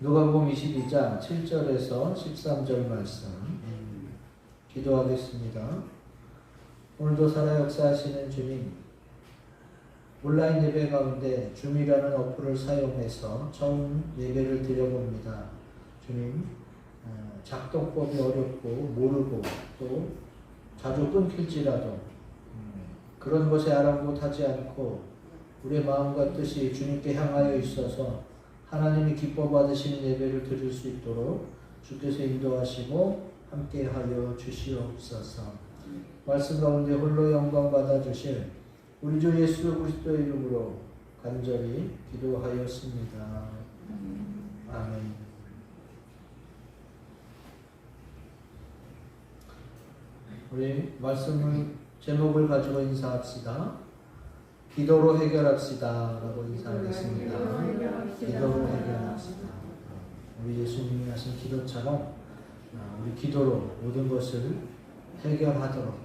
누가복음 22장 7절에서 13절 말씀 기도하겠습니다. 오늘도 살아 역사하시는 주님, 온라인 예배 가운데 줌이라는 어플을 사용해서 처음 예배를 드려봅니다. 주님, 작동법이 어렵고 모르고 또 자주 끊길지라도 그런 것에 아랑곳하지 않고 우리의 마음과 뜻이 주님께 향하여 있어서 하나님이 기뻐 받으시는 예배를 드릴 수 있도록 주께서 인도하시고 함께하여 주시옵소서. 말씀 가운데 홀로 영광 받아 주실 우리 주 예수 그리스도의 이름으로 간절히 기도하였습니다. 아멘. 우리 말씀을 제목을 가지고 인사합시다. 기도로 해결합시다 라고 인사하겠습니다. 기도로 해결합시다. 우리 예수님이 하신 기도처럼 우리 기도로 모든 것을 해결하도록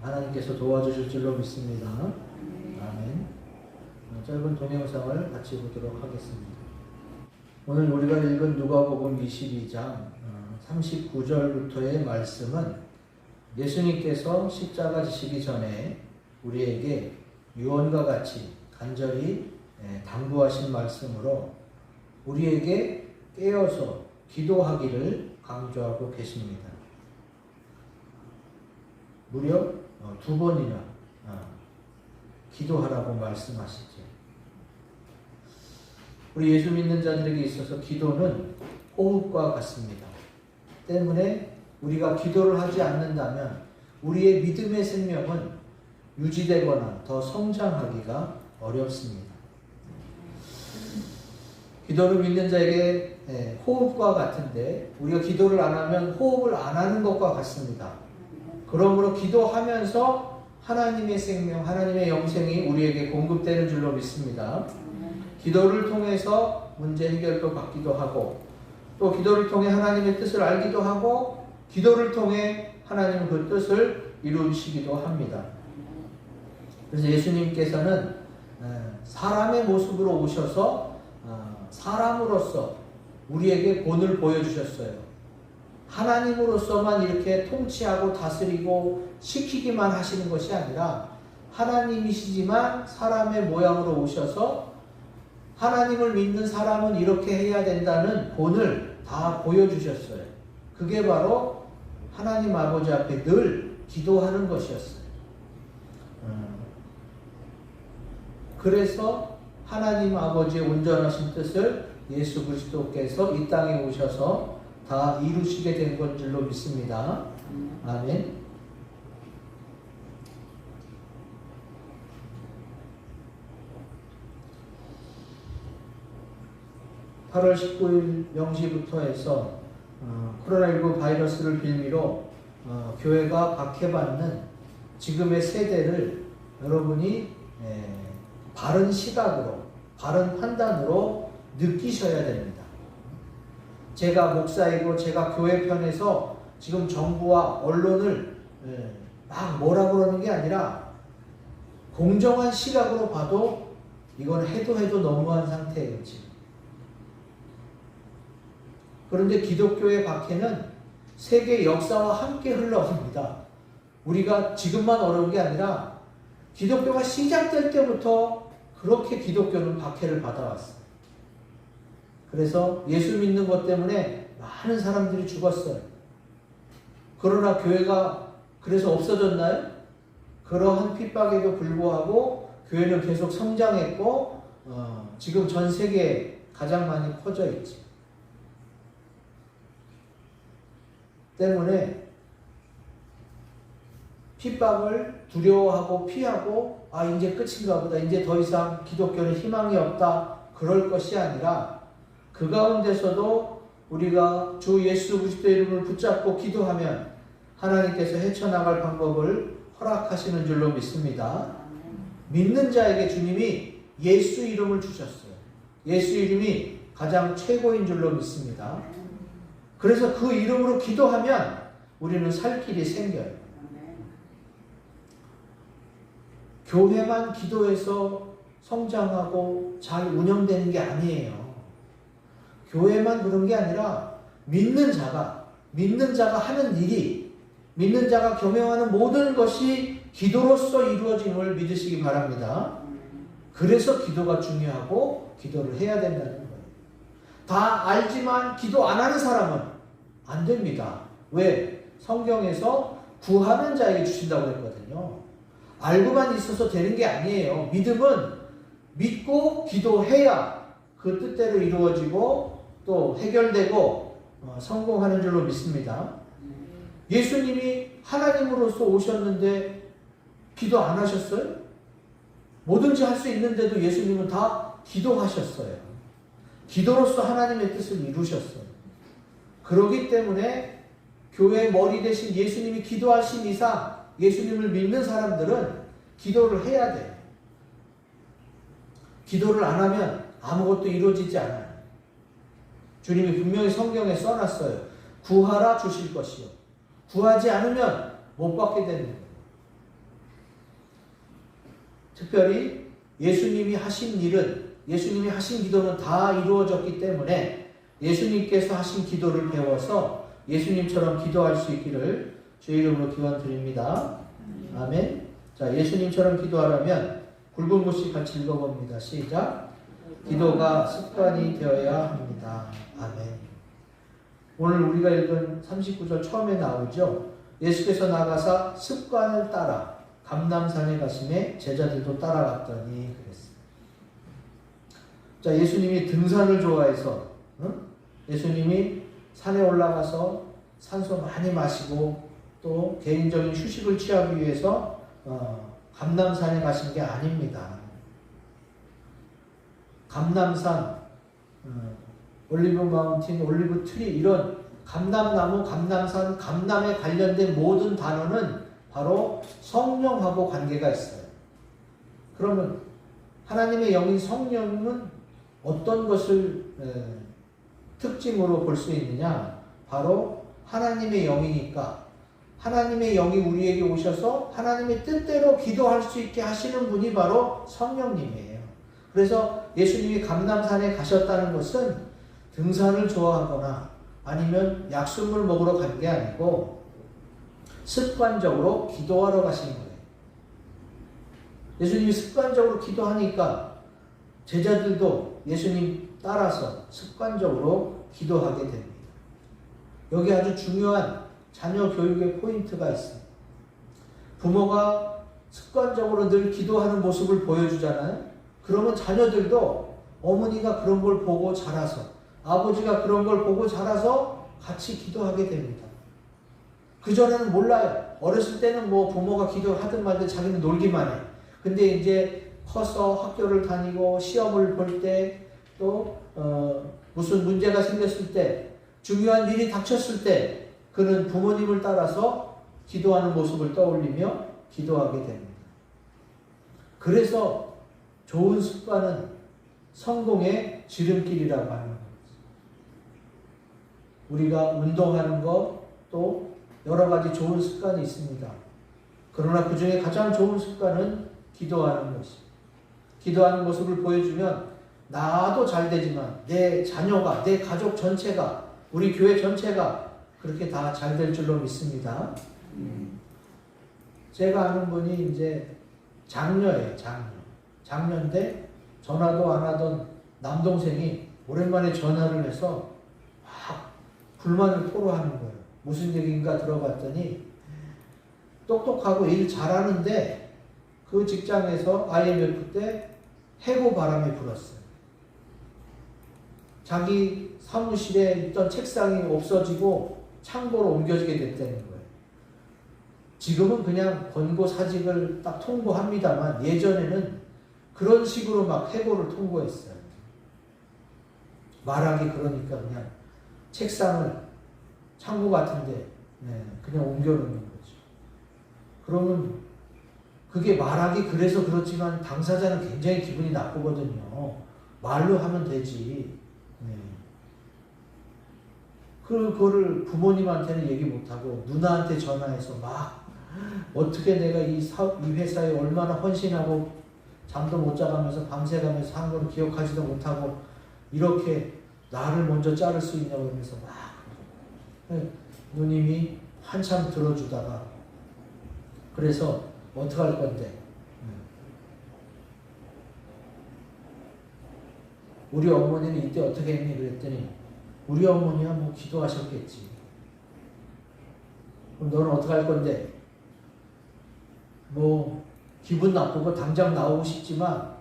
하나님께서 도와주실 줄로 믿습니다. 아멘. 짧은 동영상을 같이 보도록 하겠습니다. 오늘 우리가 읽은 누가복음 22장 39절부터의 말씀은 예수님께서 십자가 지시기 전에 우리에게 유언과 같이 간절히 당부하신 말씀으로 우리에게 깨어서 기도하기를 강조하고 계십니다. 무려 2번이나 기도하라고 말씀하시죠. 우리 예수 믿는 자들에게 있어서 기도는 호흡과 같습니다. 때문에 우리가 기도를 하지 않는다면 우리의 믿음의 생명은 유지되거나 더 성장하기가 어렵습니다. 기도를 믿는 자에게 호흡과 같은데 우리가 기도를 안 하면 호흡을 안 하는 것과 같습니다. 그러므로 기도하면서 하나님의 생명, 하나님의 영생이 우리에게 공급되는 줄로 믿습니다. 기도를 통해서 문제 해결도 받기도 하고 또 기도를 통해 하나님의 뜻을 알기도 하고 기도를 통해 하나님은 그 뜻을 이루시기도 합니다. 그래서 예수님께서는 사람의 모습으로 오셔서 사람으로서 우리에게 본을 보여주셨어요. 하나님으로서만 이렇게 통치하고 다스리고 시키기만 하시는 것이 아니라 하나님이시지만 사람의 모양으로 오셔서 하나님을 믿는 사람은 이렇게 해야 된다는 본을 다 보여주셨어요. 그게 바로 하나님 아버지 앞에 늘 기도하는 것이었어요. 그래서 하나님 아버지의 온전하신 뜻을 예수 그리스도께서 이 땅에 오셔서 다 이루시게 된 것 줄로 믿습니다. 아멘. (8월 19일) 0시부터 해서 코로나19 바이러스를 빌미로 교회가 박해받는 지금의 세대를 여러분이 바른 시각으로, 바른 판단으로 느끼셔야 됩니다. 제가 목사이고 제가 교회 편에서 지금 정부와 언론을 막 뭐라 그러는 게 아니라 공정한 시각으로 봐도 이건 해도 너무한 상태예요, 지금. 그런데 기독교의 박해는 세계 역사와 함께 흘러옵니다. 우리가 지금만 어려운 게 아니라 기독교가 시작될 때부터 그렇게 기독교는 박해를 받아왔어요. 그래서 예수 믿는 것 때문에 많은 사람들이 죽었어요. 그러나 교회가 그래서 없어졌나요? 그러한 핍박에도 불구하고 교회는 계속 성장했고 지금 전 세계에 가장 많이 퍼져 있죠. 때문에 핍박을 두려워하고 피하고 이제 끝인가 보다, 이제 더 이상 기독교는 희망이 없다, 그럴 것이 아니라 그 가운데서도 우리가 주 예수 그리스도의 이름을 붙잡고 기도하면 하나님께서 헤쳐나갈 방법을 허락하시는 줄로 믿습니다. 믿는 자에게 주님이 예수 이름을 주셨어요. 예수 이름이 가장 최고인 줄로 믿습니다. 그래서 그 이름으로 기도하면 우리는 살 길이 생겨요. 교회만 기도해서 성장하고 잘 운영되는 게 아니에요. 교회만 그런 게 아니라 믿는 자가 하는 일이, 믿는 자가 겸용하는 모든 것이 기도로서 이루어짐을 믿으시기 바랍니다. 그래서 기도가 중요하고 기도를 해야 된다는 거예요. 다 알지만 기도 안 하는 사람은 안 됩니다. 왜? 성경에서 구하는 자에게 주신다고 했거든요. 알고만 있어서 되는 게 아니에요. 믿음은 믿고 기도해야 그 뜻대로 이루어지고 또 해결되고 성공하는 줄로 믿습니다. 예수님이 하나님으로서 오셨는데 기도 안 하셨어요? 뭐든지 할 수 있는데도 예수님은 다 기도하셨어요. 기도로서 하나님의 뜻을 이루셨어요. 그렇기 때문에 교회의 머리 대신 예수님이 기도하신 이상 예수님을 믿는 사람들은 기도를 해야 돼요. 기도를 안 하면 아무것도 이루어지지 않아요. 주님이 분명히 성경에 써놨어요. 구하라 주실 것이요. 구하지 않으면 못 받게 되는 거예요. 특별히 예수님이 하신 일은, 예수님이 하신 기도는 다 이루어졌기 때문에 예수님께서 하신 기도를 배워서 예수님처럼 기도할 수 있기를 주의 이름으로 기원드립니다. 아멘. 자, 예수님처럼 기도하려면 굵은 글씨 같이 읽어봅니다. 시작. 기도가 습관이 되어야 합니다. 아멘. 오늘 우리가 읽은 39절 처음에 나오죠. 예수께서 나가사 습관을 따라 감람산에 가심에 제자들도 따라갔더니 그랬어요. 자, 예수님이 등산을 좋아해서 예수님이 산에 올라가서 산소 많이 마시고 또 개인적인 휴식을 취하기 위해서 감람산에 가신 게 아닙니다. 감람산, 올리브 마운틴, 올리브 트리 이런 감람나무, 감람산, 감람에 관련된 모든 단어는 바로 성령하고 관계가 있어요. 그러면 하나님의 영인 성령은 어떤 것을 특징으로 볼 수 있느냐? 바로 하나님의 영이니까 하나님의 영이 우리에게 오셔서 하나님의 뜻대로 기도할 수 있게 하시는 분이 바로 성령님이에요. 그래서 예수님이 감람산에 가셨다는 것은 등산을 좋아하거나 아니면 약수물 먹으러 간 게 아니고 습관적으로 기도하러 가신 거예요. 예수님이 습관적으로 기도하니까 제자들도 예수님 따라서 습관적으로 기도하게 됩니다. 여기 아주 중요한 자녀 교육의 포인트가 있습니다. 부모가 습관적으로 늘 기도하는 모습을 보여주잖아요. 그러면 자녀들도 어머니가 그런 걸 보고 자라서, 아버지가 그런 걸 보고 자라서 같이 기도하게 됩니다. 그전에는 몰라요. 어렸을 때는 뭐 부모가 기도하든 말든 자기는 놀기만 해. 근데 이제 커서 학교를 다니고 시험을 볼 때 또 무슨 문제가 생겼을 때, 중요한 일이 닥쳤을 때 그는 부모님을 따라서 기도하는 모습을 떠올리며 기도하게 됩니다. 그래서 좋은 습관은 성공의 지름길이라고 하는 겁니다. 우리가 운동하는 것, 또 여러 가지 좋은 습관이 있습니다. 그러나 그 중에 가장 좋은 습관은 기도하는 것입니다. 기도하는 모습을 보여주면 나도 잘 되지만 내 자녀가, 내 가족 전체가, 우리 교회 전체가 그렇게 다 잘 될 줄로 믿습니다. 제가 아는 분이 이제 장녀예요, 장녀. 장녀인데 전화도 안 하던 남동생이 오랜만에 전화를 해서 막 불만을 토로하는 거예요. 무슨 얘기인가 들어봤더니 똑똑하고 일 잘하는데 그 직장에서 IMF 때 해고 바람이 불었어요. 자기 사무실에 있던 책상이 없어지고 창고로 옮겨지게 됐다는 거예요. 지금은 그냥 권고사직을 딱 통보합니다만 예전에는 그런 식으로 막 해고를 통보했어요. 말하기 그러니까 그냥 책상을 창고 같은데 그냥 옮겨놓는 거죠. 그러면 그게 말하기 그래서 그렇지만 당사자는 굉장히 기분이 나쁘거든요. 말로 하면 되지. 그거를 부모님한테는 얘기 못하고 누나한테 전화해서 막 어떻게 내가 이 회사에 얼마나 헌신하고 잠도 못 자가면서 밤새가면서 한 건 기억하지도 못하고 이렇게 나를 먼저 자를 수 있냐고 그러면서 막 누님이 한참 들어주다가 그래서 어떡할 건데 우리 어머니는 이때 어떻게 했니? 그랬더니 우리 어머니야 뭐 기도하셨겠지. 그럼 너는 어떡할 건데? 뭐 기분 나쁘고 당장 나오고 싶지만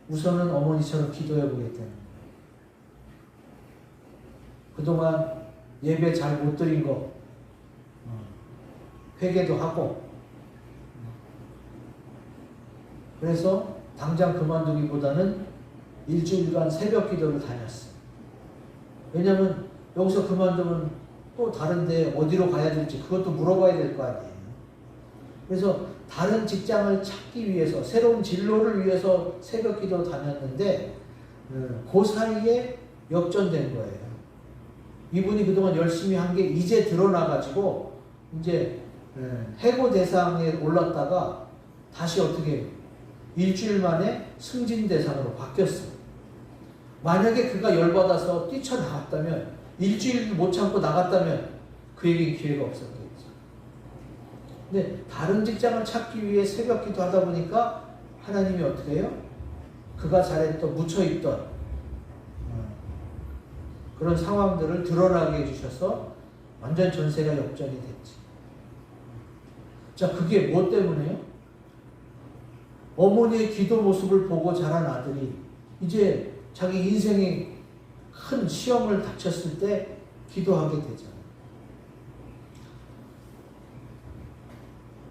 우선은 어머니처럼 기도해 보겠다는 거예요. 그동안 예배 잘 못 드린 거 회개도 하고 그래서 당장 그만두기보다는 일주일간 새벽 기도를 다녔어요. 왜냐하면 여기서 그만두면 또 다른데 어디로 가야 될지 그것도 물어봐야 될 거 아니에요. 그래서 다른 직장을 찾기 위해서 새로운 진로를 위해서 새벽 기도 다녔는데 그 사이에 역전된 거예요. 이분이 그동안 열심히 한 게 이제 드러나가지고 이제 해고 대상에 올랐다가 다시 어떻게 일주일 만에 승진 대상으로 바뀌었어요. 만약에 그가 열받아서 뛰쳐나갔다면 일주일 못 참고 나갔다면 그에게 기회가 없었겠죠. 근데 다른 직장을 찾기 위해 새벽 기도하다 보니까 하나님이 어떻게 해요? 그가 잘했던 묻혀있던 그런 상황들을 드러나게 해주셔서 완전 전세가 역전이 됐지. 자, 그게 뭐 때문에요? 어머니의 기도 모습을 보고 자란 아들이 이제 자기 인생에 큰 시험을 닥쳤을 때 기도하게 되잖아요.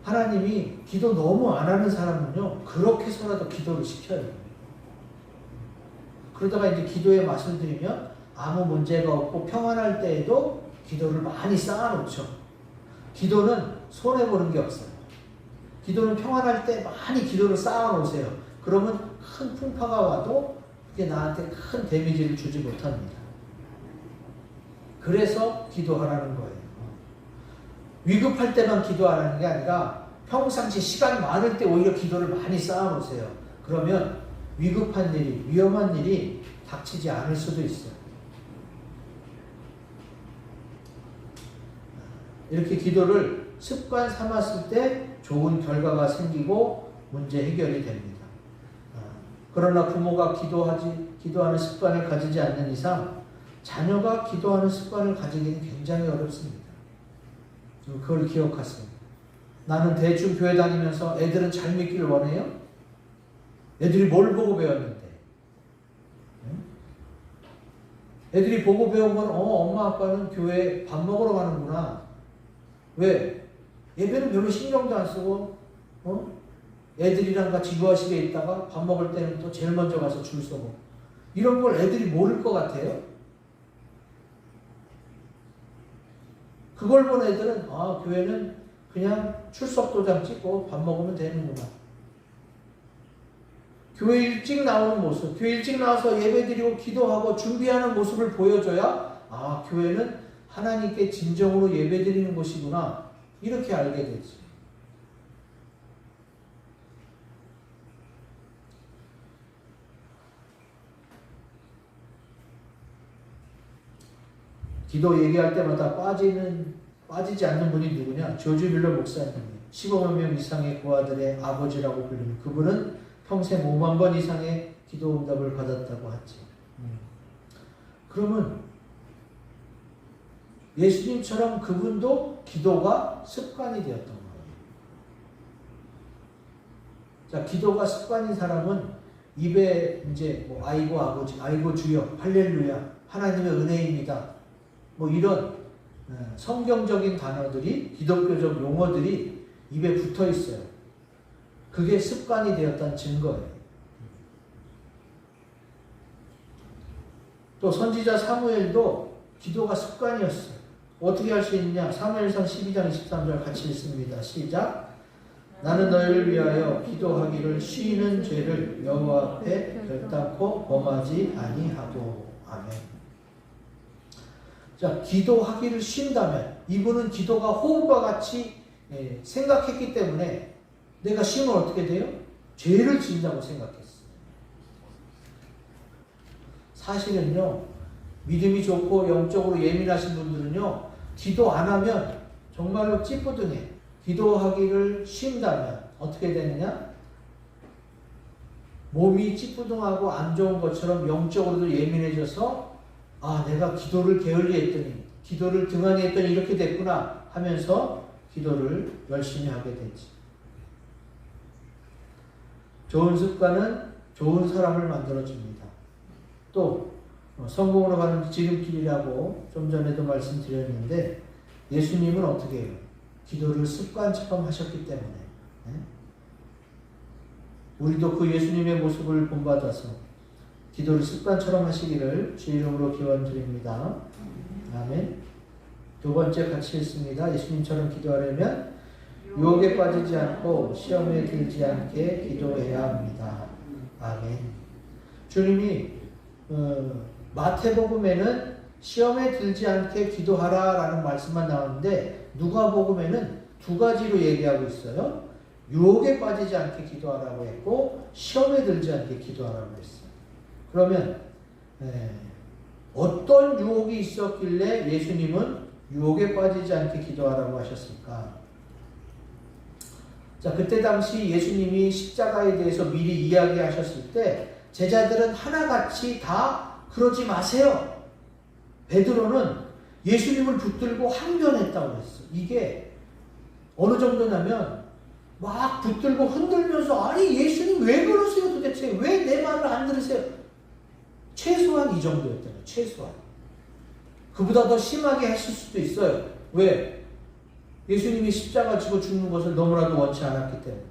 하나님이 기도 너무 안 하는 사람은요, 그렇게 해서라도 기도를 시켜요. 그러다가 이제 기도의 맛을 들이면 아무 문제가 없고 평안할 때에도 기도를 많이 쌓아놓죠. 기도는 손해보는 게 없어요. 기도는 평안할 때 많이 기도를 쌓아놓으세요. 그러면 큰 풍파가 와도 그게 나한테 큰 데미지를 주지 못합니다. 그래서 기도하라는 거예요. 위급할 때만 기도하라는 게 아니라 평상시 시간 많을 때 오히려 기도를 많이 쌓아놓으세요. 그러면 위급한 일이, 위험한 일이 닥치지 않을 수도 있어요. 이렇게 기도를 습관 삼았을 때 좋은 결과가 생기고 문제 해결이 됩니다. 그러나 부모가 기도하는 습관을 가지지 않는 이상 자녀가 기도하는 습관을 가지기는 굉장히 어렵습니다. 그걸 기억하세요. 나는 대충 교회 다니면서 애들은 잘 믿기를 원해요? 애들이 뭘 보고 배웠는데? 애들이 보고 배운 건 엄마 아빠는 교회 밥 먹으러 가는구나. 왜? 예배는 별로 신경도 안 쓰고 애들이랑 같이 유아실에 있다가 밥 먹을 때는 또 제일 먼저 가서 줄 서고 이런 걸 애들이 모를 것 같아요? 그걸 본 애들은 교회는 그냥 출석 도장 찍고 밥 먹으면 되는구나. 교회 일찍 나오는 모습, 교회 일찍 나와서 예배 드리고 기도하고 준비하는 모습을 보여줘야 교회는 하나님께 진정으로 예배 드리는 곳이구나 이렇게 알게 되지. 기도 얘기할 때마다 빠지지 않는 분이 누구냐? 조지 밀러 목사님이 15만 명 이상의 고아들의 아버지라고 불리는 그분은 평생 5만 번 이상의 기도 응답을 받았다고 하지. 그러면 예수님처럼 그분도 기도가 습관이 되었던 거예요. 자, 기도가 습관인 사람은 입에 이제 아이고 아버지, 아이고 주여, 할렐루야, 하나님의 은혜입니다. 이런 성경적인 단어들이, 기독교적 용어들이 입에 붙어 있어요. 그게 습관이 되었다는 증거예요. 또 선지자 사무엘도 기도가 습관이었어요. 어떻게 할 수 있느냐? 사무엘상 12장 23절 같이 읽습니다. 시작. 나는 너희를 위하여 기도하기를 쉬는 죄를 여호와 앞에 결단코 범하지 아니하고. 아멘. 자, 기도하기를 쉰다면 이분은 기도가 호흡과 같이 생각했기 때문에 내가 쉬면 어떻게 돼요? 죄를 지은다고 생각했어요. 사실은요, 믿음이 좋고 영적으로 예민하신 분들은요, 기도 안 하면 정말로 찌뿌둥해. 기도하기를 쉰다면 어떻게 되느냐? 몸이 찌뿌둥하고 안 좋은 것처럼 영적으로도 예민해져서 내가 기도를 게을리 했더니, 기도를 등한히 했더니 이렇게 됐구나 하면서 기도를 열심히 하게 되지. 좋은 습관은 좋은 사람을 만들어줍니다. 또 성공으로 가는 지름길이라고 좀 전에도 말씀드렸는데, 예수님은 어떻게 해요? 기도를 습관처럼 하셨기 때문에 우리도 그 예수님의 모습을 본받아서 기도를 습관처럼 하시기를 주의 이름으로 기원드립니다. 아멘. 두 번째 같이 읽습니다. 예수님처럼 기도하려면 유혹에 빠지지 않고 시험에 들지 않게 기도해야 합니다. 아멘. 주님이 마태복음에는 시험에 들지 않게 기도하라라는 말씀만 나오는데, 누가복음에는 두 가지로 얘기하고 있어요. 유혹에 빠지지 않게 기도하라고 했고, 시험에 들지 않게 기도하라고 했어요. 그러면 어떤 유혹이 있었길래 예수님은 유혹에 빠지지 않게 기도하라고 하셨을까? 자, 그때 당시 예수님이 십자가에 대해서 미리 이야기하셨을 때 제자들은 하나같이 다 그러지 마세요. 베드로는 예수님을 붙들고 항변했다고 했어. 이게 어느 정도냐면 막 붙들고 흔들면서, 아니 예수님 왜 그러세요 도대체? 왜 내 말을 안 들으세요? 최소한 이 정도였잖아요. 최소한. 그보다 더 심하게 했을 수도 있어요. 왜? 예수님이 십자가 지고 죽는 것을 너무나도 원치 않았기 때문에.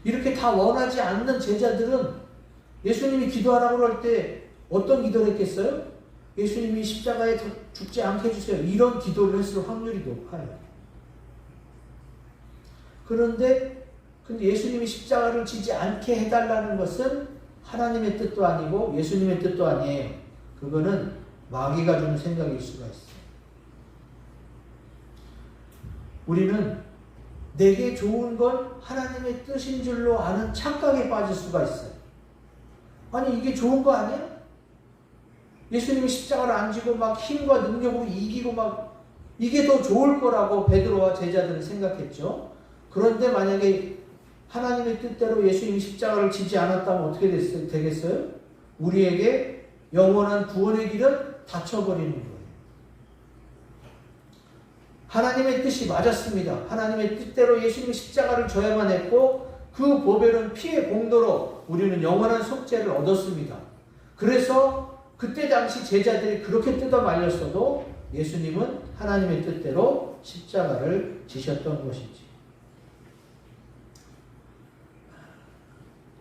이렇게 다 원하지 않는 제자들은 예수님이 기도하라고 그럴 때 어떤 기도를 했겠어요? 예수님이 십자가에 죽지 않게 해주세요. 이런 기도를 했을 확률이 높아요. 그런데 예수님이 십자가를 지지 않게 해달라는 것은 하나님의 뜻도 아니고 예수님의 뜻도 아니에요. 그거는 마귀가 주는 생각일 수가 있어요. 우리는 내게 좋은 건 하나님의 뜻인 줄로 아는 착각에 빠질 수가 있어요. 아니 이게 좋은 거 아니야? 예수님이 십자가를 안 지고 막 힘과 능력으로 이기고 막 이게 더 좋을 거라고 베드로와 제자들은 생각했죠. 그런데 만약에 하나님의 뜻대로 예수님이 십자가를 지지 않았다면 어떻게 되겠어요? 우리에게 영원한 구원의 길은 닫혀버리는 거예요. 하나님의 뜻이 맞았습니다. 하나님의 뜻대로 예수님이 십자가를 져야만 했고, 그 보배로운 피의 공로로 우리는 영원한 속죄를 얻었습니다. 그래서 그때 당시 제자들이 그렇게 뜯어 말렸어도 예수님은 하나님의 뜻대로 십자가를 지셨던 것이지.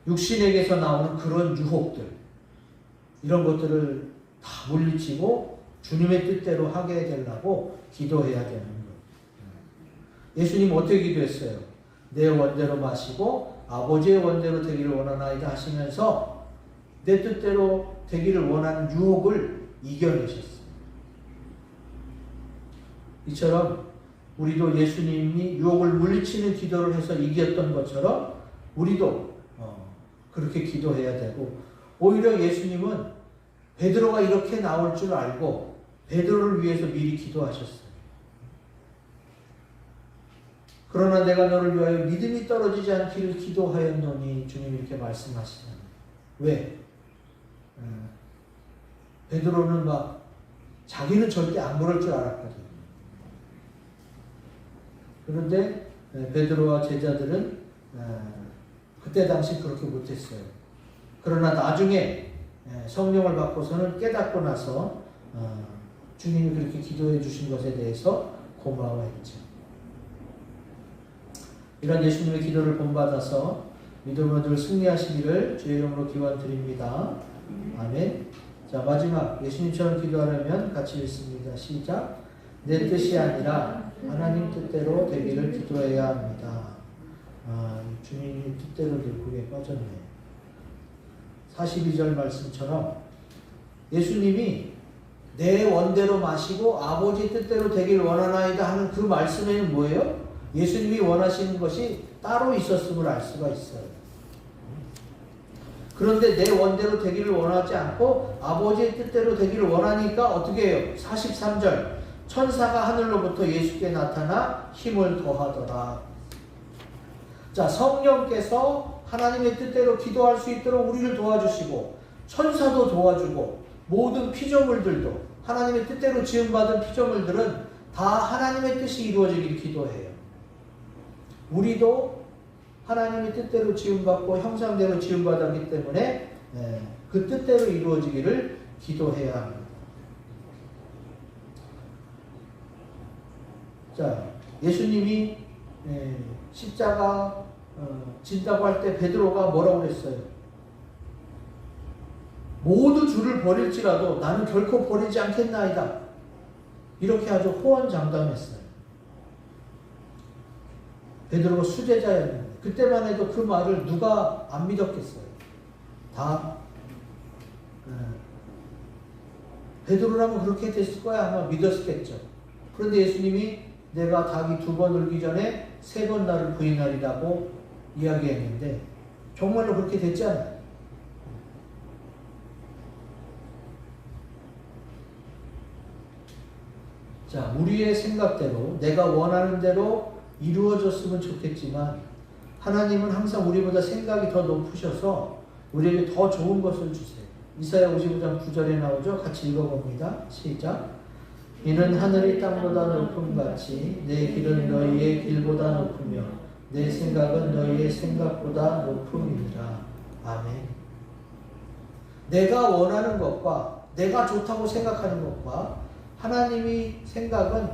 육신에게서 나오는 그런 유혹들, 이런 것들을 다 물리치고 주님의 뜻대로 하게 되려고 기도해야 되는 거예요. 예수님 어떻게 기도했어요? 내 원대로 마시고 아버지의 원대로 되기를 원하나이다 하시면서 내 뜻대로 되기를 원하는 유혹을 이겨내셨어요. 이처럼 우리도 예수님이 유혹을 물리치는 기도를 해서 이겼던 것처럼 우리도 그렇게 기도해야 되고, 오히려 예수님은 베드로가 이렇게 나올 줄 알고 베드로를 위해서 미리 기도하셨어요. 그러나 내가 너를 위하여 믿음이 떨어지지 않기를 기도하였노니, 주님이 이렇게 말씀하시잖아요. 왜? 베드로는 막 자기는 절대 안 그럴 줄 알았거든요. 그런데 베드로와 제자들은 그때 당시 그렇게 못했어요. 그러나 나중에 성령을 받고서는 깨닫고 나서 주님이 그렇게 기도해 주신 것에 대해서 고마워했죠. 이런 예수님의 기도를 본받아서 믿음으로 늘 승리하시기를 주의 이름으로 기원드립니다. 아멘. 자, 마지막 예수님처럼 기도하려면 같이 읽습니다. 시작. 내 뜻이 아니라 하나님 뜻대로 되기를 기도해야 합니다. 주님의 뜻대로 늘 그게 빠졌네요. 42절 말씀처럼 예수님이 내 원대로 마시고 아버지 뜻대로 되기를 원하나이다 하는 그 말씀에는 뭐예요? 예수님이 원하시는 것이 따로 있었음을 알 수가 있어요. 그런데 내 원대로 되기를 원하지 않고 아버지의 뜻대로 되기를 원하니까 어떻게 해요? 43절 천사가 하늘로부터 예수께 나타나 힘을 더하더라. 자, 성령께서 하나님의 뜻대로 기도할 수 있도록 우리를 도와주시고 천사도 도와주고 모든 피조물들도 하나님의 뜻대로 지음받은 피조물들은 다 하나님의 뜻이 이루어지길 기도해요. 우리도 하나님의 뜻대로 지음받고 형상대로 지음받았기 때문에 그 뜻대로 이루어지기를 기도해야 합니다. 자, 예수님이 십자가 진다고 할 때 베드로가 뭐라고 그랬어요? 모두 주를 버릴지라도 나는 결코 버리지 않겠나이다. 이렇게 아주 호언장담했어요. 베드로가 수제자였는데 그때만 해도 그 말을 누가 안 믿었겠어요? 다 베드로라면 그렇게 됐을 거야 아마 믿었겠죠. 그런데 예수님이 내가 닭이 2번 울기 전에 3번 나를 부인하리라고 이야기했는데 정말로 그렇게 됐지 않나요? 자, 우리의 생각대로 내가 원하는 대로 이루어졌으면 좋겠지만 하나님은 항상 우리보다 생각이 더 높으셔서 우리에게 더 좋은 것을 주세요. 이사야 55장 9절에 나오죠. 같이 읽어봅니다. 시작. 이는 하늘이 땅보다 높음같이 내 길은 너희의 길보다 높으며 내 생각은 너희의 생각보다 높음이니라. 아멘. 내가 원하는 것과 내가 좋다고 생각하는 것과 하나님이 생각은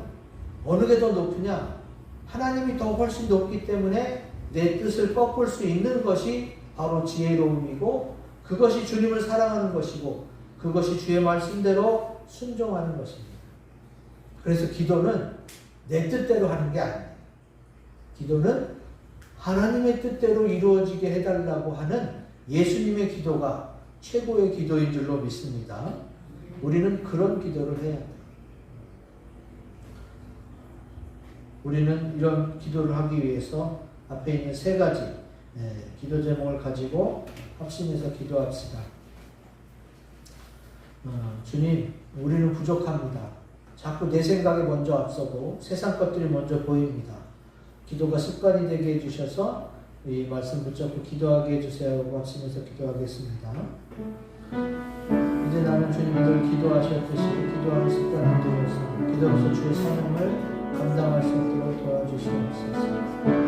어느 게 더 높으냐? 하나님이 더 훨씬 높기 때문에 내 뜻을 꺾을 수 있는 것이 바로 지혜로움이고 그것이 주님을 사랑하는 것이고 그것이 주의 말씀대로 순종하는 것입니다. 그래서 기도는 내 뜻대로 하는 게 아니에요. 기도는 하나님의 뜻대로 이루어지게 해달라고 하는 예수님의 기도가 최고의 기도인 줄로 믿습니다. 우리는 그런 기도를 해야 돼요. 우리는 이런 기도를 하기 위해서 앞에 있는 3가지 기도 제목을 가지고 확신해서 기도합시다. 주님, 우리는 부족합니다. 자꾸 내 생각이 먼저 앞서고 세상 것들이 먼저 보입니다. 기도가 습관이 되게 해주셔서 이 말씀 붙잡고 기도하게 해주세요 하고 확신해서 기도하겠습니다. 이제 나는 주님이 기도하셨듯이 기도하는 습관이 되어서 기도하면서 주의 사명을 감당할 수 있도록 도와주시옵소서.